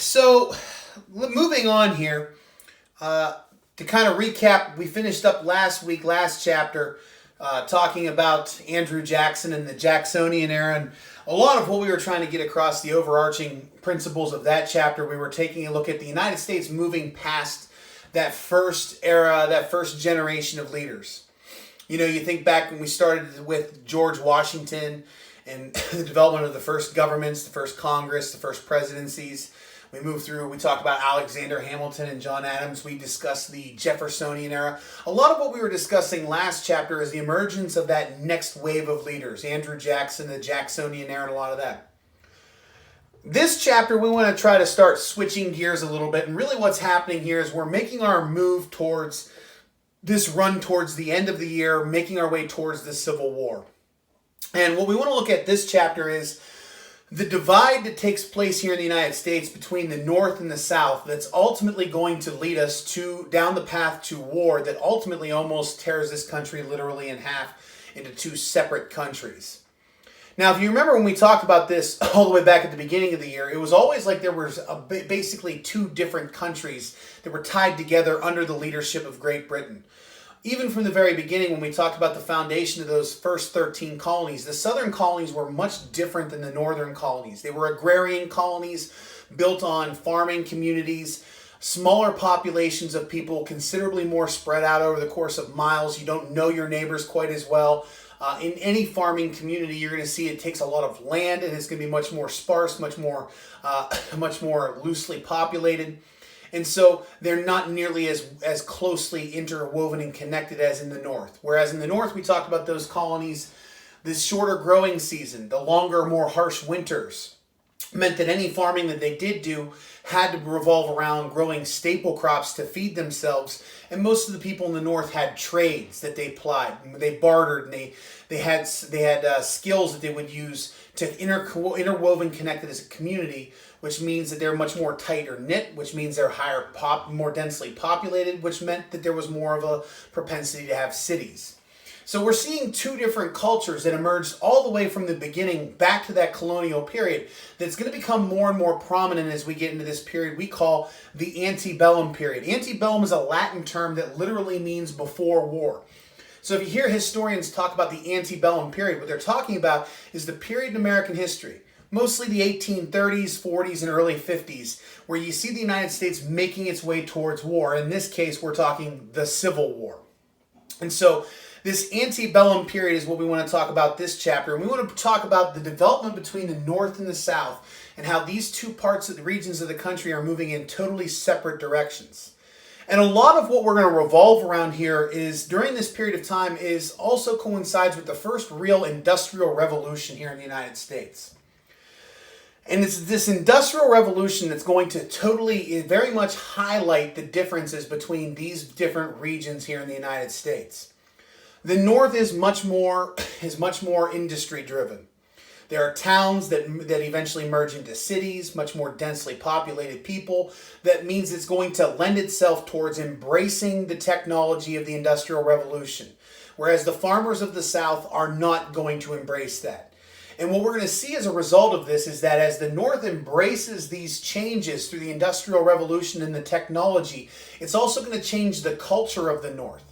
So, moving on here, to kind of recap, we finished up last week, last chapter, talking about Andrew Jackson and the Jacksonian era, and a lot of what we were trying to get across, the overarching principles of that chapter. We were taking a look at the United States moving past that first era, that first generation of leaders. You know, you think back when we started with George Washington and the development of the first governments, the first Congress, the first presidencies. We moved through, we talked about Alexander Hamilton and John Adams. We discussed the Jeffersonian era. A lot of what we were discussing last chapter is the emergence of that next wave of leaders. Andrew Jackson, the Jacksonian era, and a lot of that. This chapter, we want to try to start switching gears a little bit. And really what's happening here is we're making our move towards this run towards the end of the year, making our way towards the Civil War. And what we want to look at this chapter is the divide that takes place here in the United States between the North and the South that's ultimately going to lead us down the path to war that ultimately almost tears this country literally in half into two separate countries. Now, if you remember when we talked about this all the way back at the beginning of the year, it was always like there was basically two different countries that were tied together under the leadership of Great Britain. Even from the very beginning, when we talked about the foundation of those first 13 colonies, the southern colonies were much different than the northern colonies. They were agrarian colonies built on farming communities, smaller populations of people, considerably more spread out over the course of miles. You don't know your neighbors quite as well. In any farming community, you're going to see it takes a lot of land, and it's going to be much more sparse, much more loosely populated. And so they're not nearly as closely interwoven and connected as in the North. Whereas in the North, we talked about those colonies, this shorter growing season, the longer, more harsh winters, meant that any farming that they did do had to revolve around growing staple crops to feed themselves. And most of the people in the North had trades that they plied. They bartered, and they had skills that they would use to interwoven connected as a community, which means that they're much more tighter knit, which means they're more densely populated, which meant that there was more of a propensity to have cities. So we're seeing two different cultures that emerged all the way from the beginning back to that colonial period that's going to become more and more prominent as we get into this period we call the Antebellum period. Antebellum is a Latin term that literally means before war. So if you hear historians talk about the Antebellum period, what they're talking about is the period in American history, mostly the 1830s, 40s, and early 50s, where you see the United States making its way towards war. In this case, we're talking the Civil War. And so this antebellum period is what we want to talk about this chapter. And we want to talk about the development between the North and the South and how these two parts of the regions of the country are moving in totally separate directions. And a lot of what we're going to revolve around here is during this period of time is also coincides with the first real industrial revolution here in the United States. And it's this industrial revolution that's going to totally, very much highlight the differences between these different regions here in the United States. The North is much more industry driven. There are towns that eventually merge into cities, much more densely populated people. That means it's going to lend itself towards embracing the technology of the Industrial Revolution, whereas the farmers of the South are not going to embrace that. And what we're going to see as a result of this is that as the North embraces these changes through the Industrial Revolution and the technology, it's also going to change the culture of the North.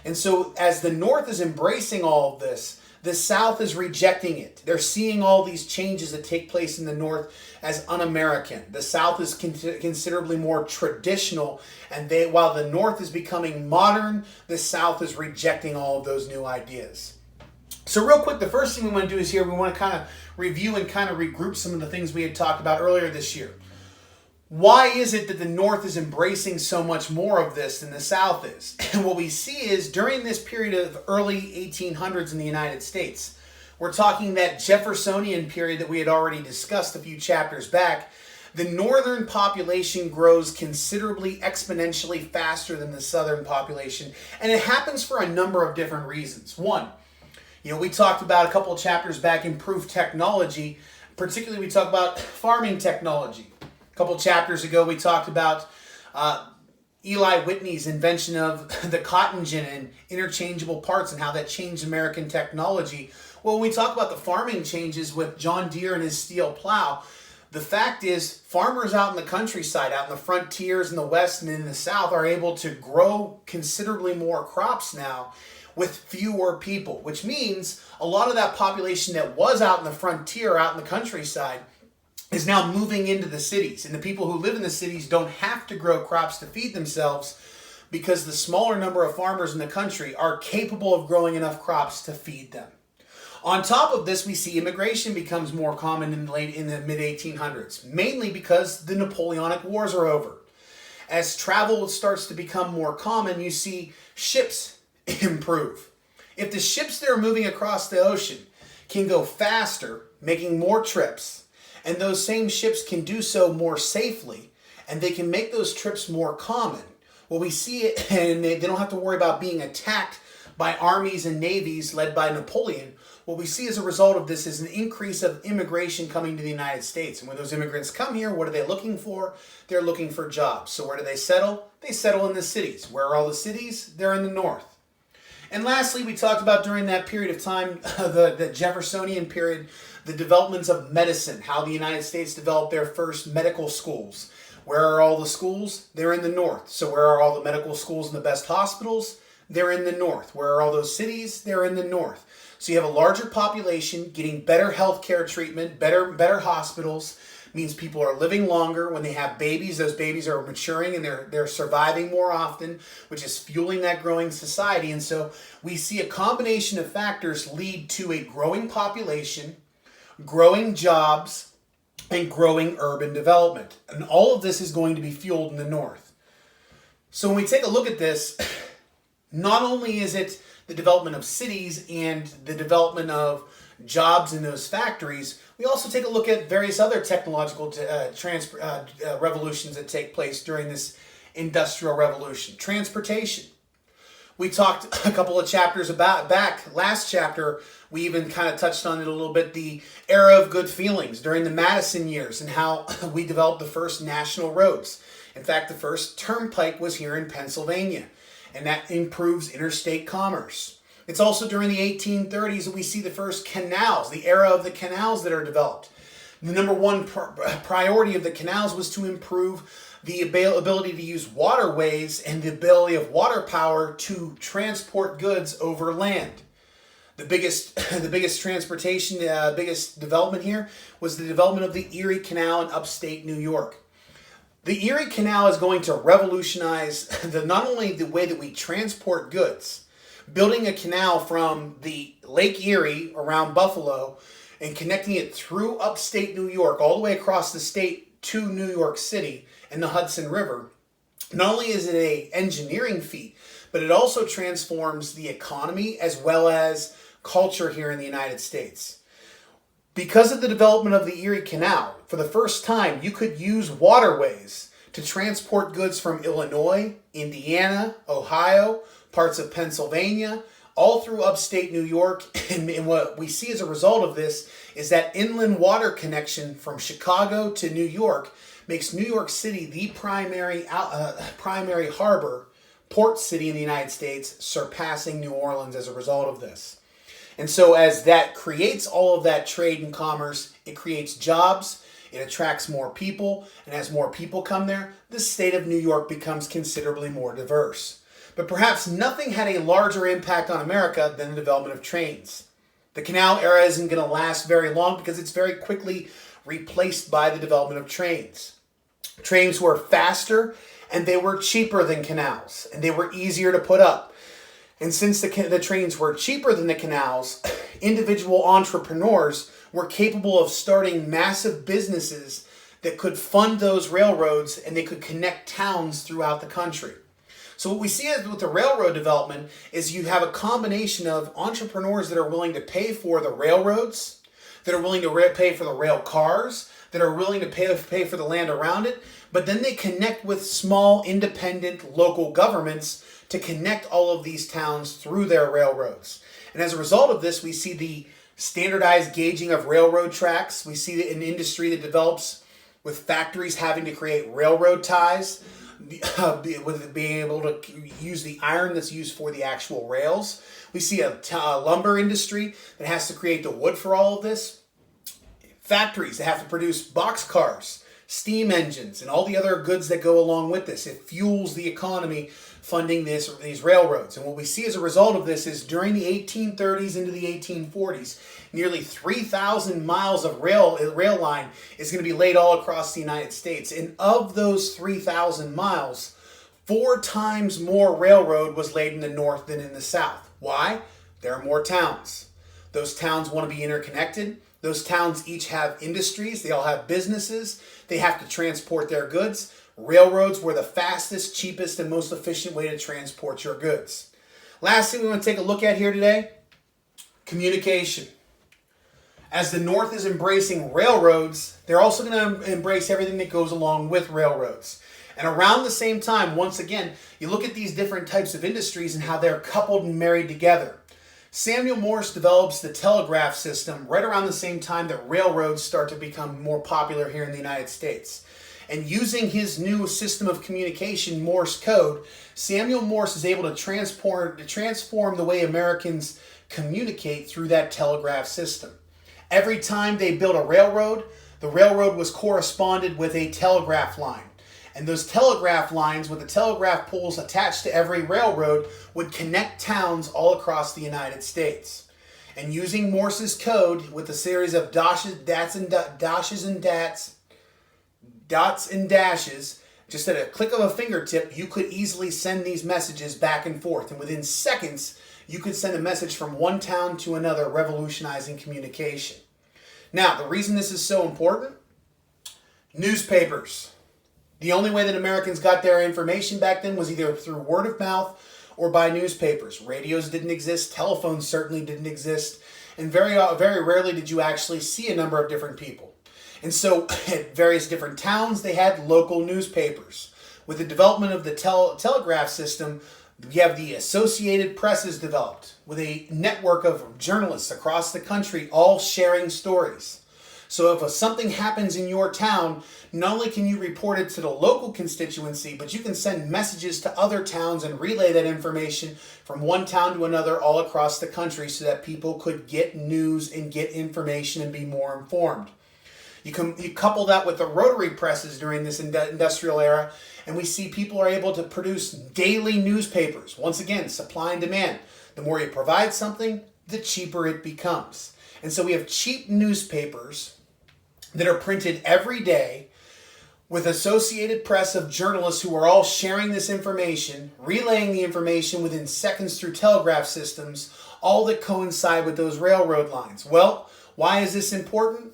And so as the North is embracing all of this, the South is rejecting it. They're seeing all these changes that take place in the North as un-American. The South is considerably more traditional, and while the North is becoming modern, the South is rejecting all of those new ideas. So real quick, the first thing we want to do is here, we want to kind of review and kind of regroup some of the things we had talked about earlier this year. Why is it that the North is embracing so much more of this than the South is? And what we see is during this period of early 1800s in the United States, we're talking that Jeffersonian period that we had already discussed a few chapters back, the northern population grows considerably exponentially faster than the southern population. And it happens for a number of different reasons. One, we talked about a couple of chapters back, improved technology. Particularly, we talked about farming technology. A couple chapters ago, we talked about Eli Whitney's invention of the cotton gin and interchangeable parts and how that changed American technology. Well, when we talk about the farming changes with John Deere and his steel plow, The fact is, farmers out in the countryside, out in the frontiers in the west and in the south, are able to grow considerably more crops now with fewer people, which means a lot of that population that was out in the frontier, out in the countryside, is now moving into the cities. And the people who live in the cities don't have to grow crops to feed themselves because the smaller number of farmers in the country are capable of growing enough crops to feed them. On top of this, we see immigration becomes more common in the mid 1800s, mainly because the Napoleonic Wars are over. As travel starts to become more common, you see ships improve. If the ships that are moving across the ocean can go faster, making more trips, and those same ships can do so more safely, and they can make those trips more common, well, we see it, and they don't have to worry about being attacked by armies and navies led by Napoleon. What we see as a result of this is an increase of immigration coming to the United States. And when those immigrants come here, what are they looking for? They're looking for jobs. So where do they settle? They settle in the cities. Where are all the cities? They're in the north. And lastly, we talked about during that period of time, the Jeffersonian period, the developments of medicine, how the United States developed their first medical schools. Where are all the schools? They're in the north. So where are all the medical schools and the best hospitals? They're in the north. Where are all those cities? They're in the north. So you have a larger population getting better healthcare treatment, better hospitals. Means people are living longer. When they have babies, those babies are maturing and they're surviving more often, which is fueling that growing society. And so we see a combination of factors lead to a growing population, growing jobs, and growing urban development. And all of this is going to be fueled in the north. So when we take a look at this, not only is it the development of cities and the development of jobs in those factories, we also take a look at various other technological revolutions that take place during this industrial revolution. Transportation. We talked a couple of chapters last chapter, we even kind of touched on it a little bit, the era of good feelings during the Madison years and how we developed the first national roads. In fact, the first turnpike was here in Pennsylvania, and that improves interstate commerce. It's also during the 1830s that we see the first canals, the era of the canals that are developed. The number one priority of the canals was to improve the ability to use waterways and the ability of water power to transport goods over land. The biggest transportation, biggest development here was the development of the Erie Canal in upstate New York. The Erie Canal is going to revolutionize not only the way that we transport goods, building a canal from the Lake Erie around Buffalo and connecting it through upstate New York all the way across the state to New York City and the Hudson River. Not only is it an engineering feat, but it also transforms the economy as well as culture here in the United States. Because of the development of the Erie Canal, for the first time, you could use waterways to transport goods from Illinois, Indiana, Ohio, parts of Pennsylvania, all through upstate New York. And what we see as a result of this is that inland water connection from Chicago to New York makes New York City the primary harbor, port city in the United States, surpassing New Orleans as a result of this. And so as that creates all of that trade and commerce, it creates jobs, it attracts more people, and as more people come there, the state of New York becomes considerably more diverse. But perhaps nothing had a larger impact on America than the development of trains. The canal era isn't going to last very long because it's very quickly replaced by the development of trains. Trains were faster and they were cheaper than canals, and they were easier to put up. And since the trains were cheaper than the canals, individual entrepreneurs were capable of starting massive businesses that could fund those railroads, and they could connect towns throughout the country. So what we see with the railroad development is you have a combination of entrepreneurs that are willing to pay for the railroads, that are willing to pay for the rail cars, that are willing to pay for the land around it, but then they connect with small, independent, local governments to connect all of these towns through their railroads. And as a result of this, we see the standardized gauging of railroad tracks. We see an industry that develops with factories having to create railroad ties, with being able to use the iron that's used for the actual rails. We see a lumber industry that has to create the wood for all of this. Factories that have to produce boxcars, steam engines, and all the other goods that go along with this. It fuels the economy funding these railroads. And what we see as a result of this is during the 1830s into the 1840s, nearly 3,000 miles of rail line is going to be laid all across the United States. And of those 3,000 miles, 4 times more railroad was laid in the north than in the south. Why? There are more towns. Those towns want to be interconnected. Those towns each have industries. They all have businesses. They have to transport their goods. Railroads were the fastest, cheapest, and most efficient way to transport your goods. Last thing we want to take a look at here today, communication. As the North is embracing railroads, they're also going to embrace everything that goes along with railroads. And around the same time, once again, you look at these different types of industries and how they're coupled and married together. Samuel Morse develops the telegraph system right around the same time that railroads start to become more popular here in the United States. And using his new system of communication, Morse code, Samuel Morse is able to transform the way Americans communicate through that telegraph system. Every time they built a railroad, the railroad was corresponded with a telegraph line. And those telegraph lines with the telegraph poles attached to every railroad would connect towns all across the United States. And using Morse's code with a series of dots and dashes, just at a click of a fingertip, you could easily send these messages back and forth. And within seconds, you could send a message from one town to another, revolutionizing communication. Now, the reason this is so important, newspapers. The only way that Americans got their information back then was either through word of mouth or by newspapers. Radios didn't exist, telephones certainly didn't exist, and very rarely did you actually see a number of different people. And so at various different towns, they had local newspapers. With the development of the telegraph system, we have the Associated Presses developed with a network of journalists across the country all sharing stories. So if something happens in your town, not only can you report it to the local constituency, but you can send messages to other towns and relay that information from one town to another all across the country so that people could get news and get information and be more informed. You couple that with the rotary presses during this industrial era, and we see people are able to produce daily newspapers. Once again, supply and demand. The more you provide something, the cheaper it becomes. And so we have cheap newspapers that are printed every day with Associated Press of journalists who are all sharing this information, relaying the information within seconds through telegraph systems, all that coincide with those railroad lines. Well, why is this important?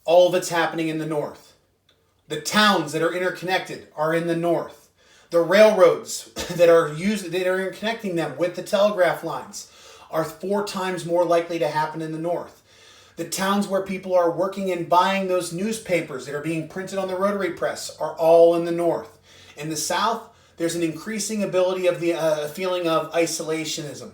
All of it's happening in the north. The towns that are interconnected are in the north. The railroads that are interconnecting them with the telegraph lines are 4 times more likely to happen in the north. The towns where people are working and buying those newspapers that are being printed on the rotary press are all in the north. In the south, there's an increasing ability of the feeling of isolationism.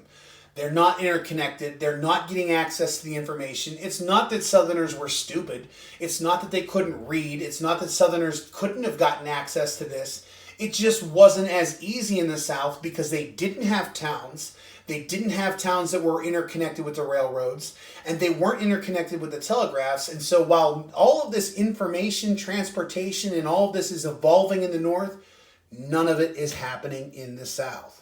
They're not interconnected. They're not getting access to the information. It's not that Southerners were stupid. It's not that they couldn't read. It's not that Southerners couldn't have gotten access to this. It just wasn't as easy in the South because they didn't have towns. They didn't have towns that were interconnected with the railroads, and they weren't interconnected with the telegraphs. And so while all of this information, transportation, and all of this is evolving in the North, none of it is happening in the South.